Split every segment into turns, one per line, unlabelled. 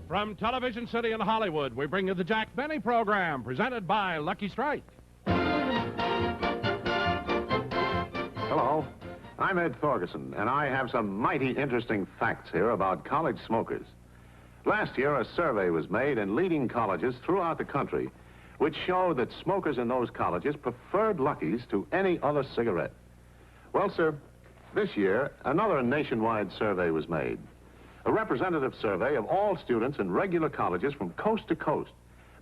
From Television City in Hollywood, we bring you the Jack Benny program, presented by Lucky Strike.
Hello, I'm Ed Thorgerson, and I have some mighty interesting facts here about college smokers. Last year, a survey was made in leading colleges throughout the country, which showed that smokers in those colleges preferred Lucky's to any other cigarette. Well, sir, this year, another nationwide survey was made. A representative survey of all students in regular colleges from coast to coast.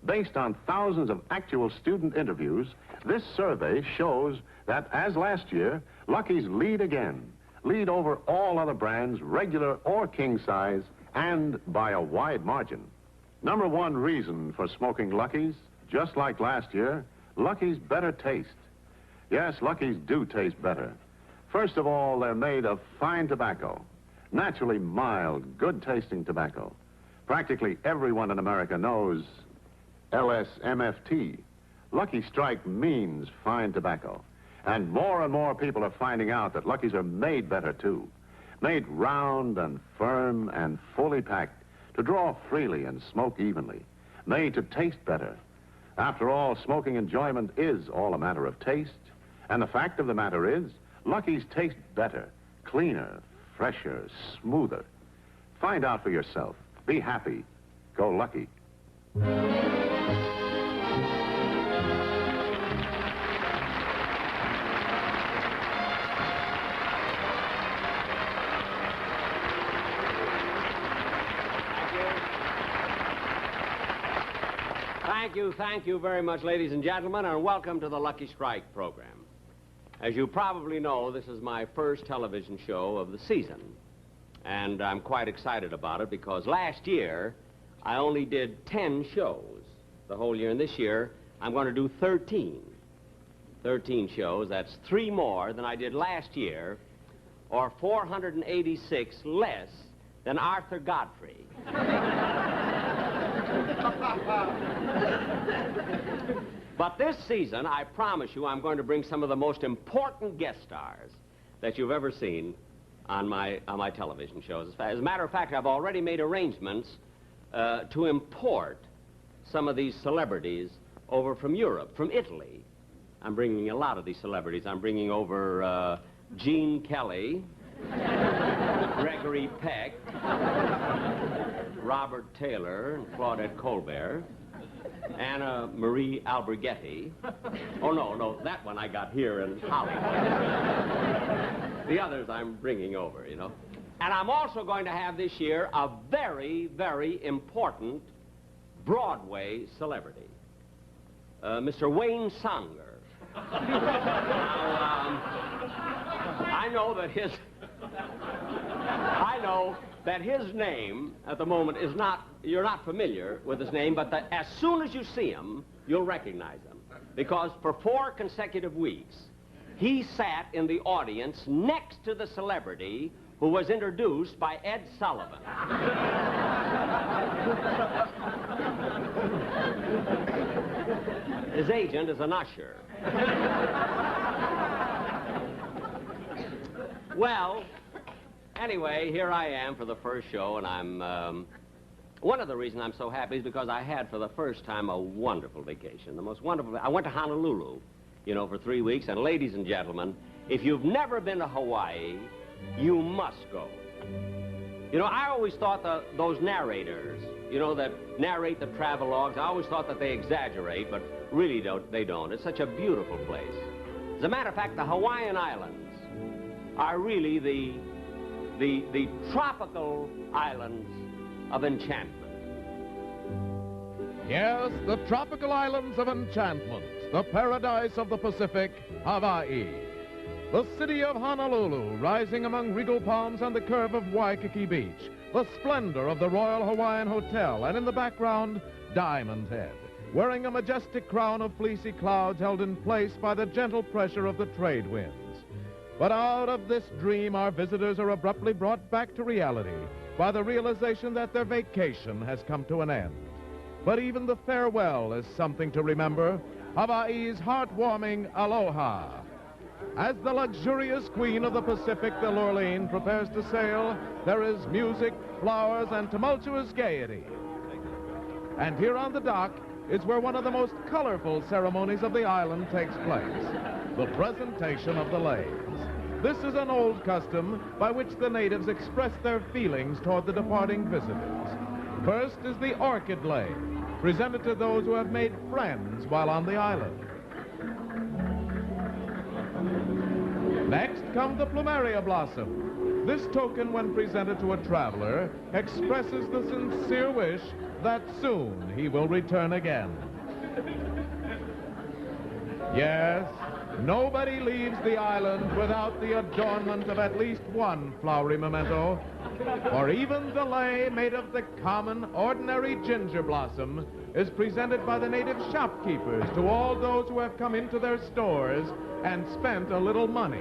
Based on thousands of actual student interviews, this survey shows that, as last year, Lucky's lead again. Lead over all other brands, regular or king size, and by a wide margin. Number one reason for smoking Lucky's, just like last year, Lucky's better taste. Yes, Lucky's do taste better. First of all, they're made of fine tobacco. Naturally mild, good-tasting tobacco. Practically everyone in America knows LSMFT. Lucky Strike means fine tobacco. And more people are finding out that Lucky's are made better, too. Made round and firm and fully packed to draw freely and smoke evenly. Made to taste better. After all, smoking enjoyment is all a matter of taste. And the fact of the matter is, Lucky's taste better, cleaner, fresher, smoother. Find out for yourself. Be happy. Go Lucky.
Thank you very much, ladies and gentlemen, and welcome to the Lucky Strike program. As you probably know, this is my first television show of the season, and I'm quite excited about it because last year I only did 10 shows the whole year, and this year I'm going to do 13 shows. That's 3 more than I did last year, or 486 less than Arthur Godfrey. But this season, I promise you, I'm going to bring some of the most important guest stars that you've ever seen on my television shows. As a matter of fact, I've already made arrangements to import some of these celebrities over from Europe, from Italy. I'm bringing a lot of these celebrities. I'm bringing over Gene Kelly, Gregory Peck, Robert Taylor, and Claudette Colbert, Anna Marie Alberghetti. Oh, no, that one I got here in Hollywood. The others I'm bringing over, you know. And I'm also going to have this year a very, very important Broadway celebrity, Mr. Wayne Sanger. Now, I know that his name at the moment is not, you're not familiar with his name, but as soon as you see him, you'll recognize him. Because for 4 consecutive weeks, he sat in the audience next to the celebrity who was introduced by Ed Sullivan. His agent is an usher. Well, anyway, here I am for the first show, and I'm, one of the reasons I'm so happy is because I had, for the first time, a wonderful vacation. The most wonderful, I went to Honolulu, you know, for 3 weeks, and ladies and gentlemen, if you've never been to Hawaii, you must go. You know, I always thought that those narrators, you know, that narrate the travelogues, I always thought that they exaggerate, but really they don't. It's such a beautiful place. As a matter of fact, the Hawaiian Islands are really the tropical islands of enchantment.
Yes, the tropical islands of enchantment, the paradise of the Pacific, Hawaii. The city of Honolulu, rising among regal palms on the curve of Waikiki Beach, the splendor of the Royal Hawaiian Hotel, and in the background, Diamond Head, wearing a majestic crown of fleecy clouds held in place by the gentle pressure of the trade winds. But out of this dream, our visitors are abruptly brought back to reality by the realization that their vacation has come to an end. But even the farewell is something to remember, Hawaii's heartwarming aloha. As the luxurious queen of the Pacific, the Lurleen, prepares to sail, there is music, flowers, and tumultuous gaiety. And here on the dock is where one of the most colorful ceremonies of the island takes place, the presentation of the lays. This is an old custom by which the natives express their feelings toward the departing visitors. First is the orchid lay, presented to those who have made friends while on the island. Next come the plumeria blossom. This token, when presented to a traveler, expresses the sincere wish that soon he will return again. Yes, nobody leaves the island without the adornment of at least one flowery memento, for even the lei made of the common, ordinary ginger blossom is presented by the native shopkeepers to all those who have come into their stores and spent a little money.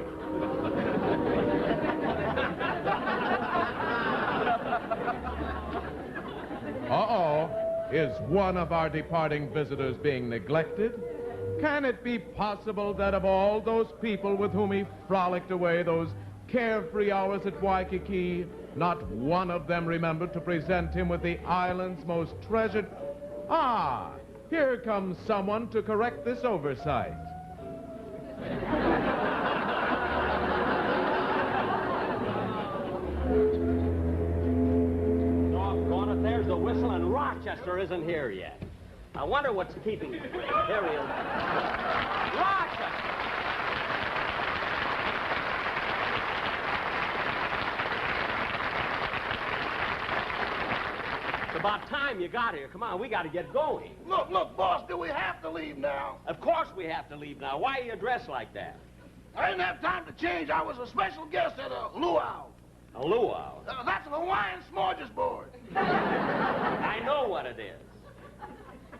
Uh-oh, is one of our departing visitors being neglected? Can it be possible that of all those people with whom he frolicked away those carefree hours at Waikiki, not one of them remembered to present him with the island's most treasured... Ah, here comes someone to correct this oversight.
Doggone it, there's the whistle, and Rochester isn't here yet. I wonder what's keeping him. Here he is. Rochester! It's about time you got here. Come on, we got to get going.
Look, boss, do we have to leave now?
Of course we have to leave now. Why are you dressed like that?
I didn't have time to change. I was a special guest at a luau.
A luau?
That's a Hawaiian smorgasbord.
I know what it is.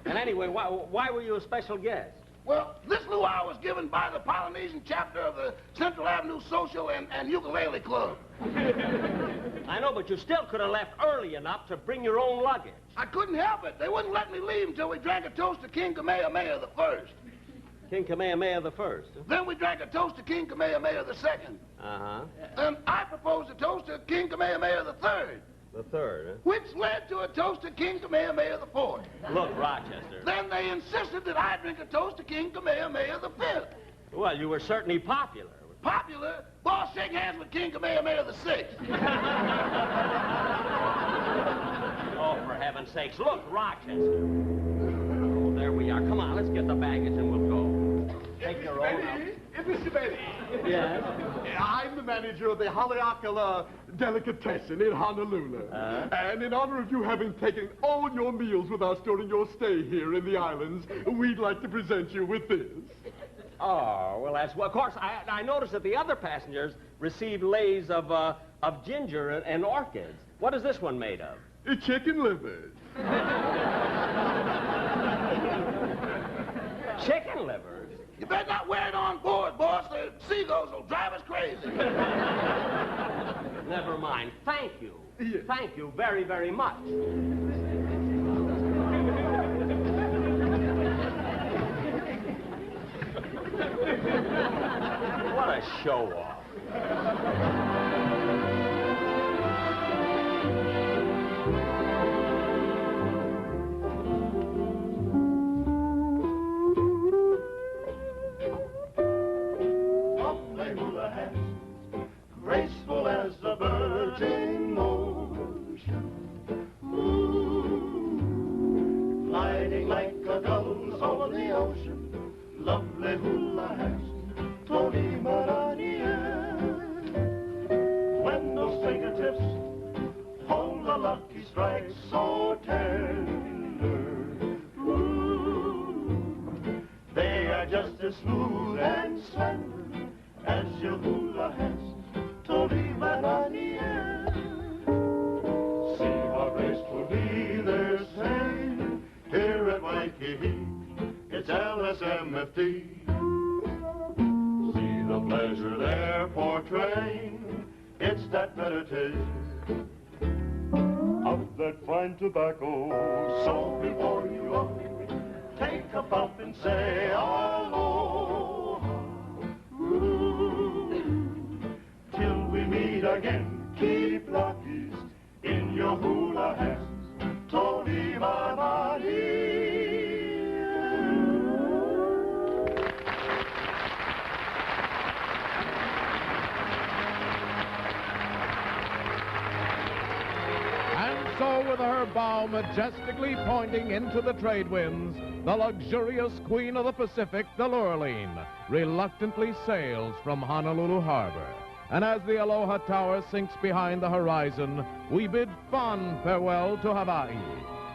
And anyway, why were you a special guest?
Well, this luau was given by the Polynesian chapter of the Central Avenue Social and Ukulele Club.
I know, but you still could have left early enough to bring your own luggage.
I couldn't help it. They wouldn't let me leave until we drank a toast to King Kamehameha the First.
King Kamehameha the First.
Then we drank a toast to King Kamehameha the Second.
Uh-huh.
Then I proposed a toast to King Kamehameha the Third.
The third, huh?
Which led to a toast to King Kamehameha the Fourth.
Look, Rochester.
Then they insisted that I drink a toast to King Kamehameha the Fifth.
Well, you were certainly popular.
Popular? Boss, shake hands with King Kamehameha the Sixth.
Oh, for heaven's sakes. Look, Rochester. Oh, there we are. Come on, let's get the baggage and we'll go. Take your own out.
Mr. Benny.
Yes?
I'm the manager of the Haleakala Delicatessen in Honolulu. And in honor of you having taken all your meals with us during your stay here in the islands, we'd like to present you with this.
Oh, well, that's... Well, of course, I noticed that the other passengers received lays of ginger and orchids. What is this one made of?
Chicken livers.
Chicken livers?
You better not wear it on board, boss. The seagulls will drive us crazy.
Never mind. Thank you.
Yes.
Thank you very, very much. What a show-off.
Graceful as a bird in motion, ooh, gliding like a gulls over the ocean, lovely hula has Tony Marania. When those fingertips hold a lucky strike so tender, ooh, they are just as smooth and slender as your hula has. See how gracefully they're saying here at Waikiki, it's LSMFT. See the pleasure they're portraying, it's that meditation of that fine tobacco. So before you go, take a puff and say aloha. Ooh. again. Keep luckies in your hula hands. Tony Manani.
And so, with her bow majestically pointing into the trade winds, the luxurious queen of the Pacific, the Lurleen, reluctantly sails from Honolulu Harbor. And as the Aloha Tower sinks behind the horizon, we bid fond farewell to Hawaii.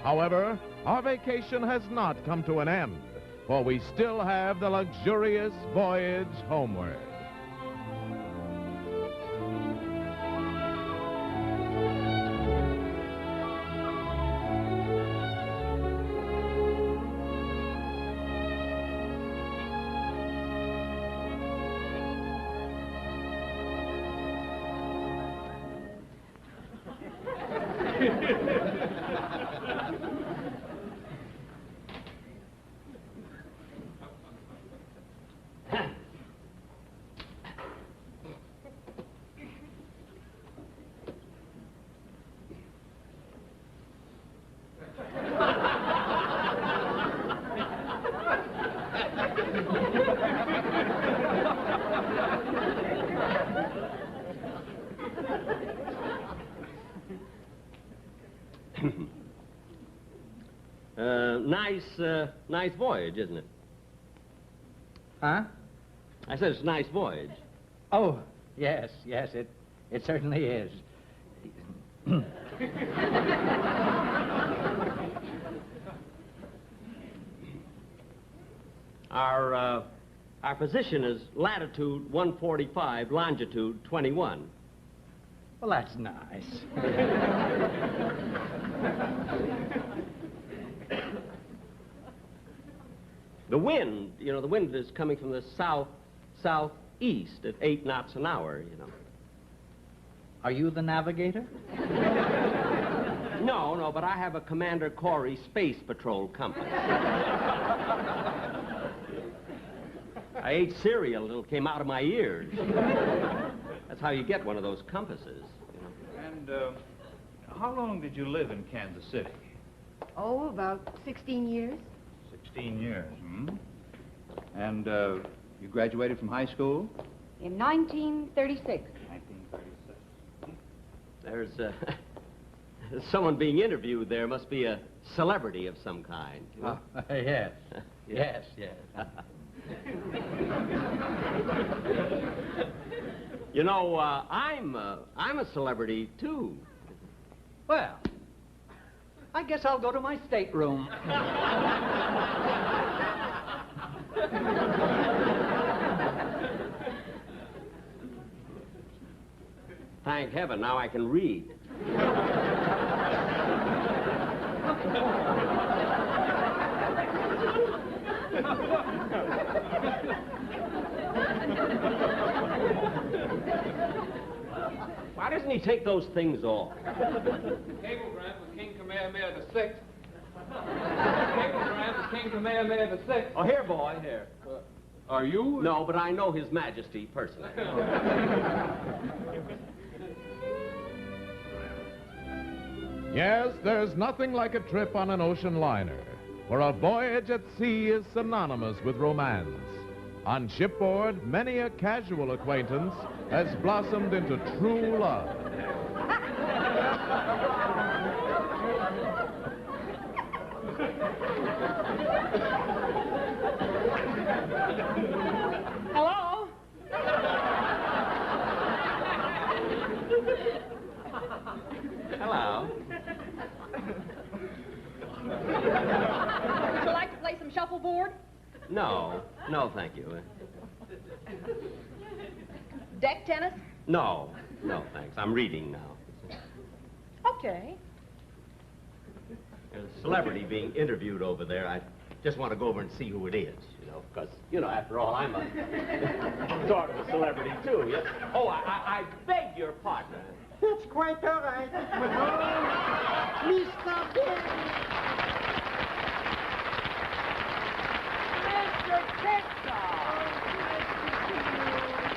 However, our vacation has not come to an end, for we still have the luxurious voyage homeward.
Nice voyage, isn't it?
Huh?
I said it's a nice voyage.
Oh, yes, it certainly is.
Our position is latitude 145, longitude 21.
Well, that's nice.
The wind, the wind is coming from the southeast at 8 knots an hour,
Are you the navigator?
No, but I have a Commander Corey Space Patrol compass. I ate cereal and it came out of my ears. That's how you get one of those compasses,
And how long did you live in Kansas City?
Oh, about 16 years.
16 years, And you graduated from high school?
In 1936.
1936.
There's someone being interviewed there. Must be a celebrity of some kind.
Yes. Yes.
I'm a celebrity, too.
Well, I guess I'll go to my stateroom.
Thank heaven, now I can read. Why doesn't he take those things off?
Cablegram for King Kamehameha VI. Cablegram for King Kamehameha VI.
Oh, here, boy, here.
Are you?
No, but I know His Majesty personally.
Yes, there's nothing like a trip on an ocean liner, for a voyage at sea is synonymous with romance. On shipboard, many a casual acquaintance has blossomed into true love.
Hello?
Hello.
Would you like to play some shuffleboard?
No, thank you.
Deck tennis?
No, thanks. I'm reading now.
Okay.
There's a celebrity being interviewed over there. I just want to go over and see who it is, because, after all, I'm a sort of a celebrity, too. Oh, I beg your pardon.
It's quite all right. Mr. Big.
Mr. Kitzel!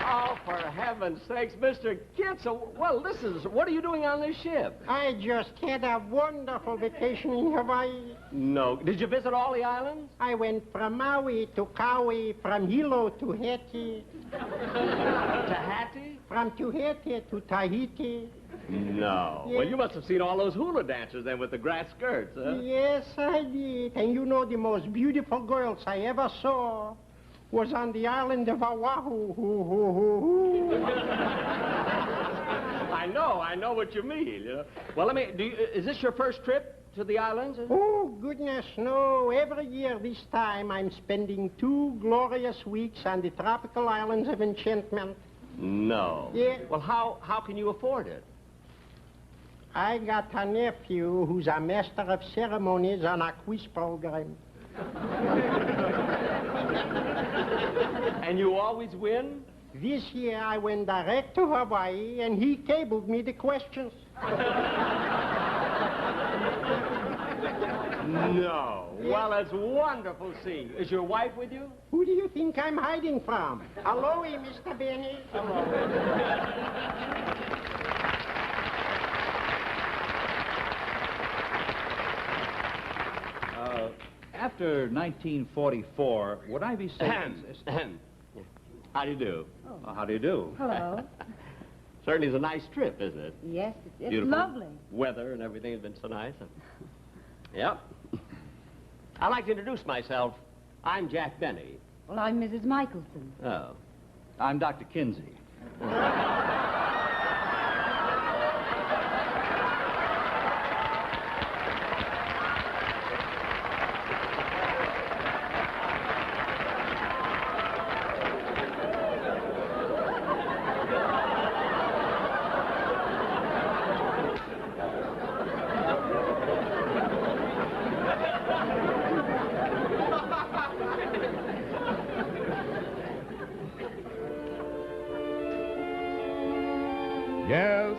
Oh,
for heaven's sakes, Mr. Kitzel. Well, what are you doing on this ship?
I just had a wonderful vacation in Hawaii.
No. Did you visit all the islands?
I went from Maui to Kauai, from Hilo to Haiti.
Tahiti?
From Tahiti to Tahiti.
No.
Yes.
Well, you must have seen all those hula dancers then with the grass skirts, huh?
Yes, I did. And you know the most beautiful girls I ever saw was on the island of Oahu.
I know what you mean. You know? Well, is this your first trip to the islands?
Oh, goodness, no. Every year this time I'm spending 2 glorious weeks on the tropical islands of enchantment.
No.
Yeah.
Well, how can you afford it?
I got a nephew who's a master of ceremonies on a quiz program.
And you always win?
This year I went direct to Hawaii and he cabled me the questions.
No. Well, that's wonderful seeing you. Is your wife with you?
Who do you think I'm hiding from? Hello, Mr. Benny. Hello.
After 1944, would I be safe?
How do you do?
Oh, how do you do?
Hello.
Certainly is a nice trip, isn't it?
Yes, it's
Beautiful
lovely.
Weather and everything has been so nice. Yep. I'd like to introduce myself. I'm Jack Benny.
Well, I'm Mrs. Michelson.
Oh.
I'm Dr. Kinsey.
Yes,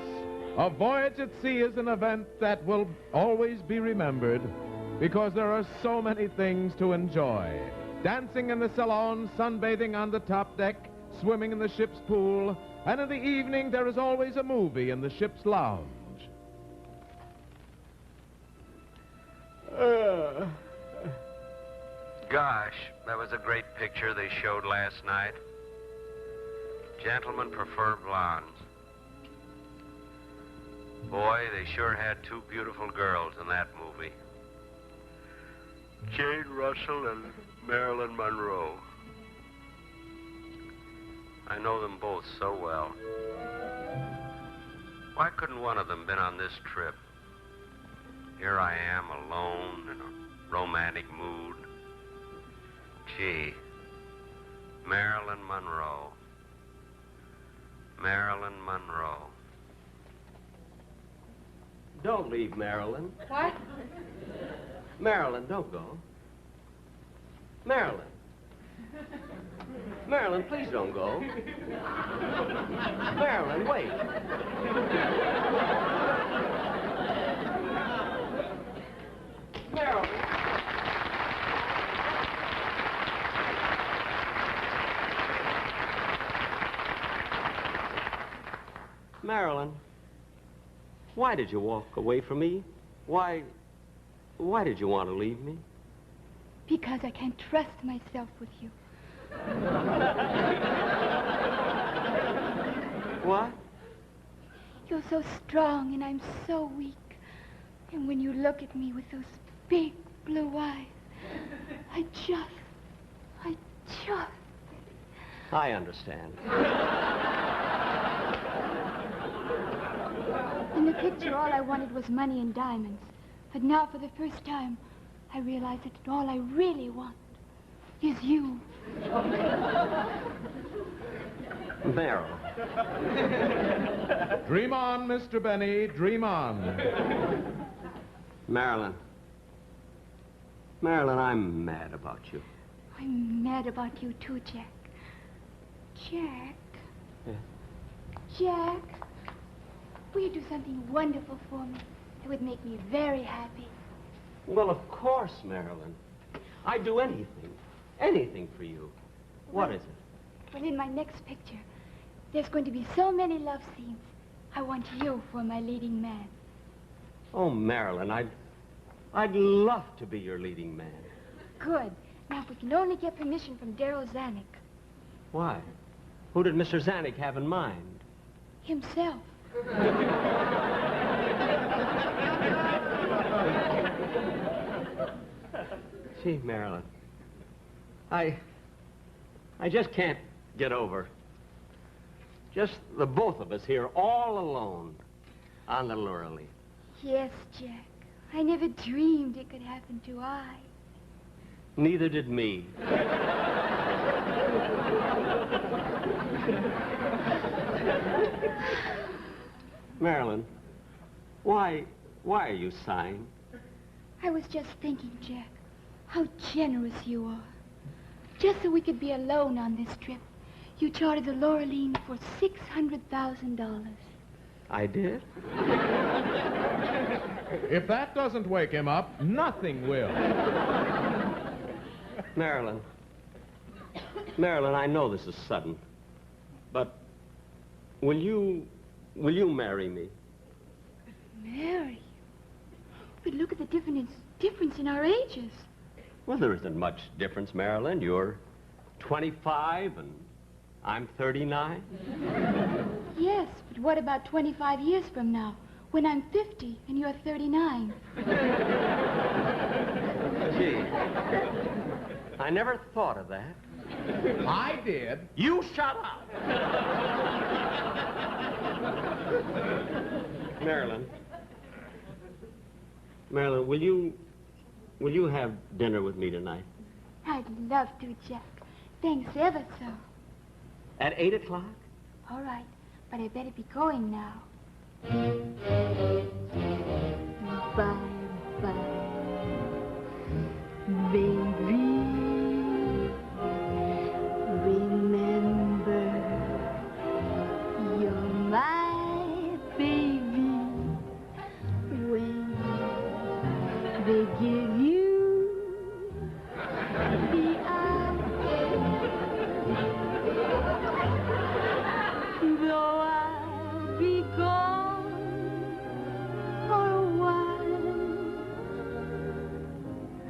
a voyage at sea is an event that will always be remembered because there are so many things to enjoy. Dancing in the salon, sunbathing on the top deck, swimming in the ship's pool, and in the evening there is always a movie in the ship's lounge.
Gosh, that was a great picture they showed last night. Gentlemen prefer blondes. Boy, they sure had 2 beautiful girls in that movie. Jane Russell and Marilyn Monroe. I know them both so well. Why couldn't one of them been on this trip? Here I am, alone, in a romantic mood. Gee, Marilyn Monroe. Marilyn Monroe.
Don't leave, Marilyn.
What?
Marilyn, don't go. Marilyn. Marilyn, please don't go. Marilyn, wait. Marilyn. Marilyn, why did you walk away from me? Why did you want to leave me?
Because I can't trust myself with you.
What?
You're so strong and I'm so weak. And when you look at me with those big blue eyes, I just...
I understand.
In the picture, all I wanted was money and diamonds. But now, for the first time, I realize that all I really want is you.
Meryl.
Dream on, Mr. Benny, dream on.
Marilyn. Marilyn, I'm mad about you.
I'm mad about you, too, Jack. Jack?
Yeah.
Jack, will you do something wonderful for me that would make me very happy?
Well, of course, Marilyn. I'd do anything. Anything for you. What is it?
Well, in my next picture, There's going to be so many love scenes. I want you for my leading man.
Oh, Marilyn, I'd love to be your leading man.
Good. Now, if we can only get permission from Darryl Zanuck.
Why? Who did Mr. Zanuck have in mind?
Himself.
Gee, Marilyn, I just can't get over just the both of us here all alone on Little Early.
Yes, Jack. I never dreamed it could happen to I.
Neither did me. Marilyn, why are you sighing?
I was just thinking, Jack, how generous you are. Just so we could be alone on this trip, you chartered the Laureline for $600,000.
I did?
If that doesn't wake him up, nothing will.
Marilyn, I know this is sudden, but will you marry me?
Marry? But look at the difference in our ages.
Well, there isn't much difference, Marilyn. You're 25 and I'm 39.
Yes, but what about 25 years from now, when I'm 50 and you're 39?
Gee, I never thought of that.
I did.
You shut up! Marilyn, will you have dinner with me tonight?
I'd love to, Jack. Thanks ever so.
At 8 o'clock?
All right, but I better be going now. Bye-bye, baby. Remember, you're my baby. When they give you the eye, though I'll be gone for a while,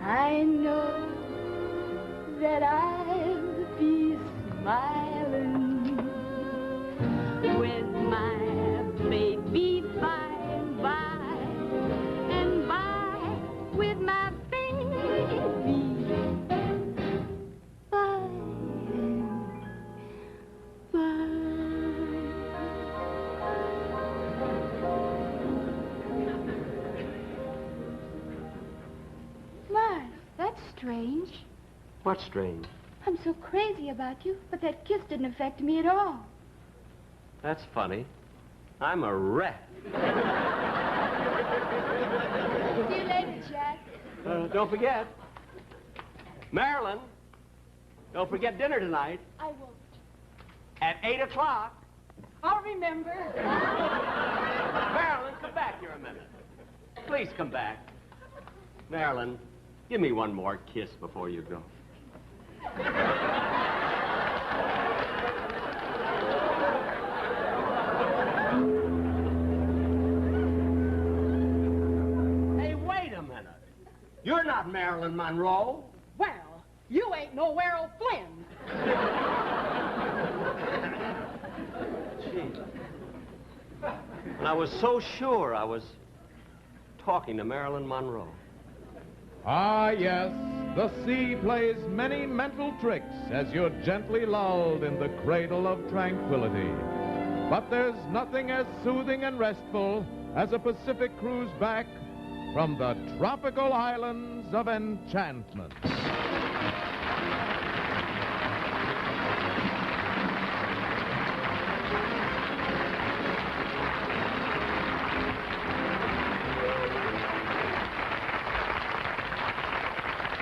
I know that I'll be smiling with my baby by and by, and by with my baby by and by. My, that's strange.
What's strange?
I'm so crazy about you, but that kiss didn't affect me at all.
That's funny. I'm a wreck.
See you later, Jack.
Don't forget. Marilyn, don't forget dinner tonight
I won't.
at 8 o'clock.
I'll remember.
Marilyn, come back here a minute. Please come back. Marilyn, give me one more kiss before you go. Hey, wait a minute. You're not Marilyn Monroe.
Well, you ain't no Errol Flynn.
Gee. And I was so sure I was talking to Marilyn Monroe.
Ah, yes, the sea plays many mental tricks as you're gently lulled in the cradle of tranquility. But there's nothing as soothing and restful as a Pacific cruise back from the tropical islands of enchantment.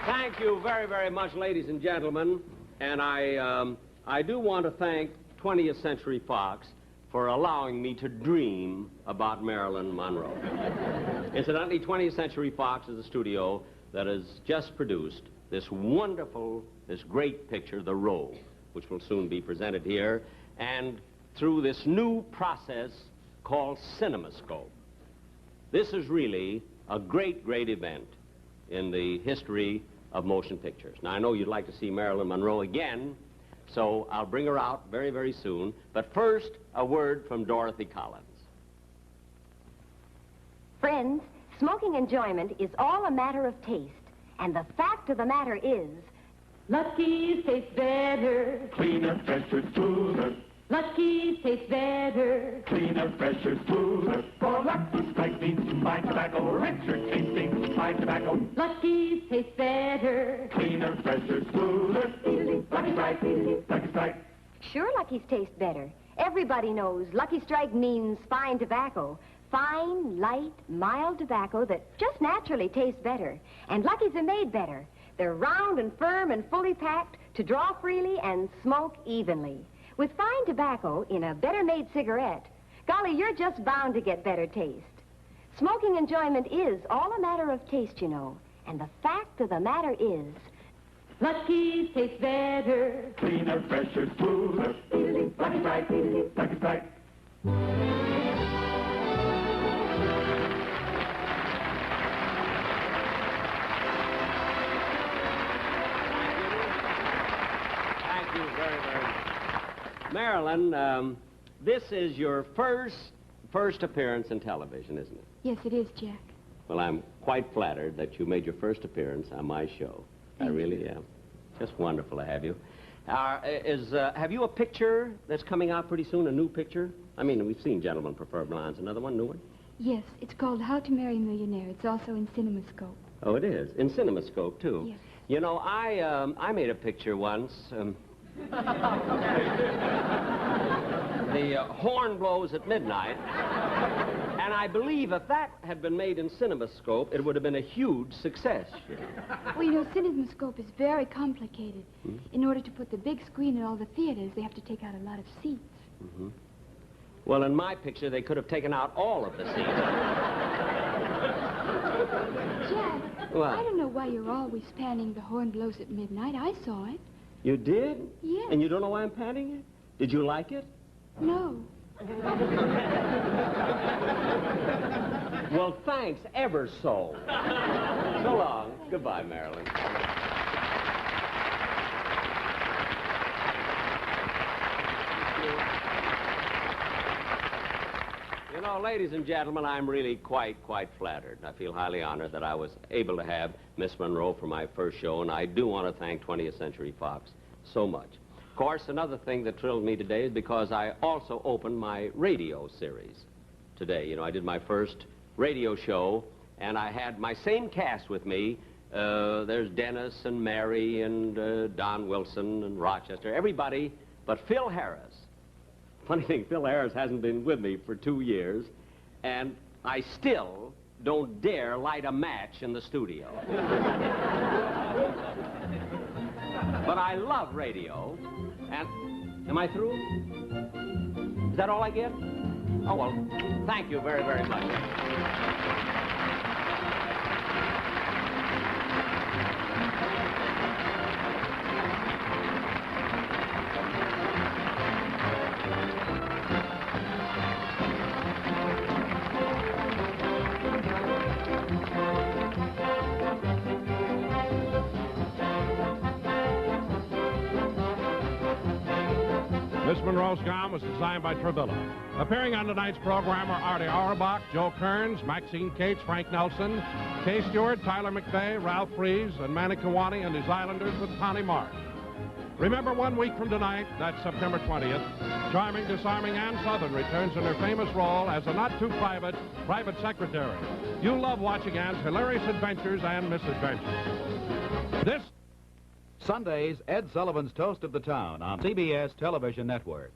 Thank you very, very much, ladies and gentlemen. And I do want to thank 20th Century Fox for allowing me to dream about Marilyn Monroe. Incidentally, 20th Century Fox is a studio that has just produced this wonderful, this great picture, The Robe, which will soon be presented here. And through this new process called CinemaScope. This is really a great, great event in the history of motion pictures. Now, I know you'd like to see Marilyn Monroe again, so I'll bring her out very, very soon. But first, a word from Dorothy Collins.
Friends, smoking enjoyment is all a matter of taste. And the fact of the matter is, Lucky's taste better.
Cleaner, fresher, smoother.
Lucky's taste better.
Cleaner, fresher, smoother. For Lucky Strike means fine tobacco, richer tasting fine tobacco.
Lucky's taste better.
Cleaner, fresher, smoother. Lucky Strike, Lucky Strike.
Sure, Lucky's taste better. Everybody knows Lucky Strike means fine tobacco. Fine, light, mild tobacco that just naturally tastes better. And Lucky's are made better. They're round and firm and fully packed to draw freely and smoke evenly. With fine tobacco in a better-made cigarette, golly, you're just bound to get better taste. Smoking enjoyment is all a matter of taste, you know. And the fact of the matter is, Lucky's taste better.
Cleaner, fresher, smoother. Lucky Strike, Lucky Strike.
Thank you very, very much. Marilyn, this is your first appearance in television, isn't it?
Yes, it is, Jack.
Well, I'm quite flattered that you made your first appearance on my show. I really am. Just wonderful to have you. Have you a picture that's coming out pretty soon, a new picture? I mean, we've seen Gentlemen Prefer Blondes. Another one, new one?
Yes, it's called How to Marry a Millionaire. It's also in CinemaScope.
Oh, it is? In CinemaScope, too?
Yes.
You know, I made a picture once. The horn blows at midnight. And I believe if that had been made in CinemaScope, it would have been a huge success. You know.
Well, you know, CinemaScope is very complicated. In order to put the big screen in all the theaters, they have to take out a lot of seats.
Well, in my picture, they could have taken out all of the seats.
Jack,
What?
I don't know why you're always panning The Horn Blows at Midnight. I saw it.
You did?
Yes.
And you don't know why I'm panning it? Did you like it?
No.
Well, thanks ever so. So long. Goodbye, Marilyn. You know, ladies and gentlemen, I'm really quite flattered. I feel highly honored that I was able to have Miss Monroe for my first show, and I do want to thank 20th Century Fox so much. Of course, another thing that thrilled me today is because I also opened my radio series today. You know, I did my first radio show, and I had my same cast with me. There's Dennis and Mary and Don Wilson and Rochester, everybody but Phil Harris. Funny thing, Phil Harris hasn't been with me for 2 years, and I still don't dare light a match in the studio. But I love radio, and... Am I through? Is that all I get? Oh, well, thank you very, very much.
Miss Monroe's Gown was designed by Travilla. Appearing on tonight's program are Artie Auerbach, Joe Kearns, Maxine Cates, Frank Nelson, Kay Stewart, Tyler McVeigh, Ralph Fries, and Manny Kiwani and his Islanders with Connie Marsh. Remember, 1 week from tonight, that's September 20th, charming, disarming Ann Southern returns in her famous role as a not-too-private private secretary. You'll love watching Ann's hilarious adventures and misadventures. This
Sundays, Ed Sullivan's Toast of the Town on CBS Television Network.